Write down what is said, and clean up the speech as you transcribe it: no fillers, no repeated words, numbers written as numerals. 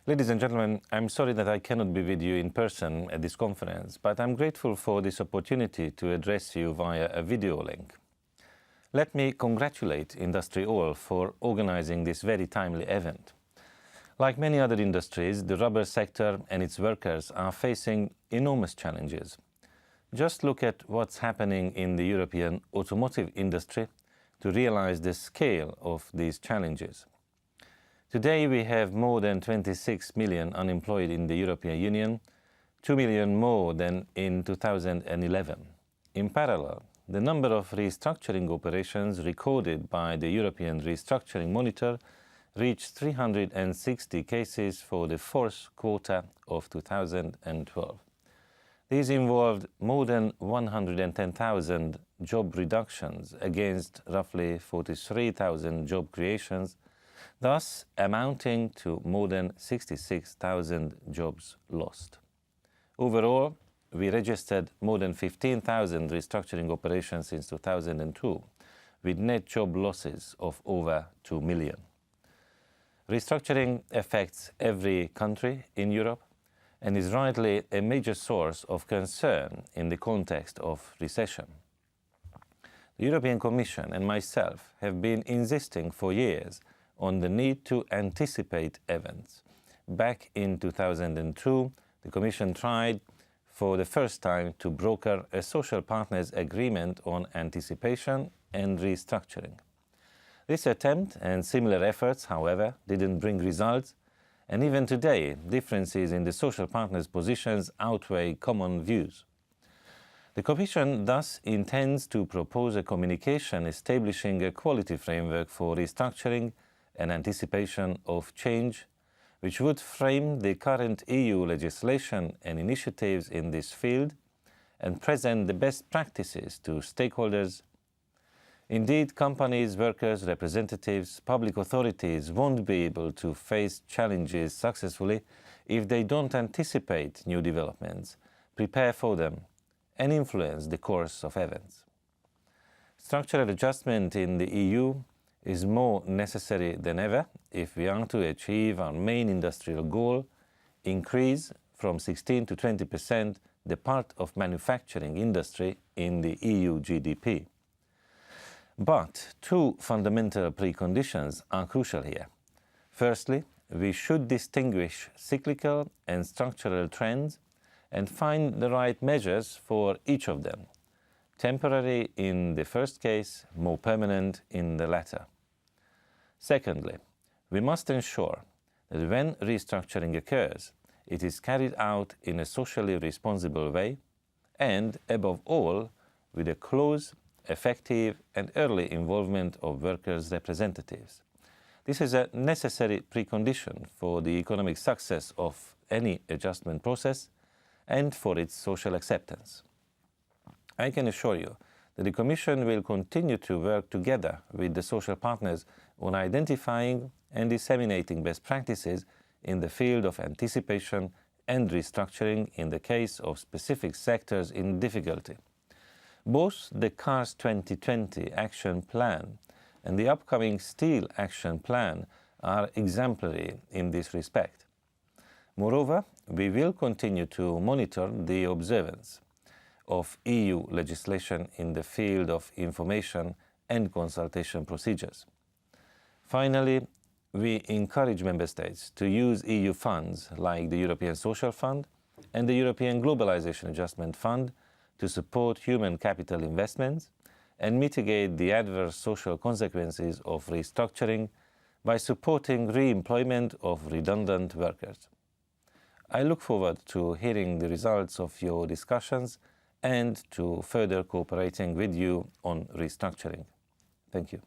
Ladies and gentlemen, I'm sorry that I cannot be with you in person at this conference, but I'm grateful for this opportunity to address you via a video link. Let me congratulate Industry All for organizing this very timely event. Like many other industries, the rubber sector and its workers are facing enormous challenges. Just look at what's happening in the European automotive industry to realize the scale of these challenges. Today we have more than 26 million unemployed in the European Union, 2 million more than in 2011. In parallel, the number of restructuring operations recorded by the European Restructuring Monitor reached 360 cases for the fourth quarter of 2012. These involved more than 110,000 job reductions against roughly 43,000 job creations, thus amounting to more than 66,000 jobs lost. Overall, we registered more than 15,000 restructuring operations since 2002, with net job losses of over 2 million. Restructuring affects every country in Europe and is rightly a major source of concern in the context of recession. The European Commission and myself have been insisting for years on the need to anticipate events. Back in 2002, the Commission tried for the first time to broker a social partners agreement on anticipation and restructuring. This attempt and similar efforts, however, didn't bring results, and even today, differences in the social partners' positions outweigh common views. The Commission thus intends to propose a communication establishing a quality framework for restructuring and anticipation of change, which would frame the current EU legislation and initiatives in this field and present the best practices to stakeholders. Indeed, companies, workers, representatives, public authorities won't be able to face challenges successfully if they don't anticipate new developments, prepare for them, and influence the course of events. Structural adjustment in the EU is more necessary than ever if we are to achieve our main industrial goal, increase from 16 to 20% the part of manufacturing industry in the EU GDP. But two fundamental preconditions are crucial here. Firstly, we should distinguish cyclical and structural trends and find the right measures for each of them. Temporary in the first case, more permanent in the latter. Secondly, we must ensure that when restructuring occurs, it is carried out in a socially responsible way and, above all, with a close, effective and early involvement of workers' representatives. This is a necessary precondition for the economic success of any adjustment process and for its social acceptance. I can assure you that the Commission will continue to work together with the social partners on identifying and disseminating best practices in the field of anticipation and restructuring in the case of specific sectors in difficulty. Both the CARS 2020 Action Plan and the upcoming Steel Action Plan are exemplary in this respect. Moreover, we will continue to monitor the observance of EU legislation in the field of information and consultation procedures. Finally, we encourage Member States to use EU funds like the European Social Fund and the European Globalization Adjustment Fund to support human capital investments and mitigate the adverse social consequences of restructuring by supporting re-employment of redundant workers. I look forward to hearing the results of your discussions and to further cooperating with you on restructuring. Thank you.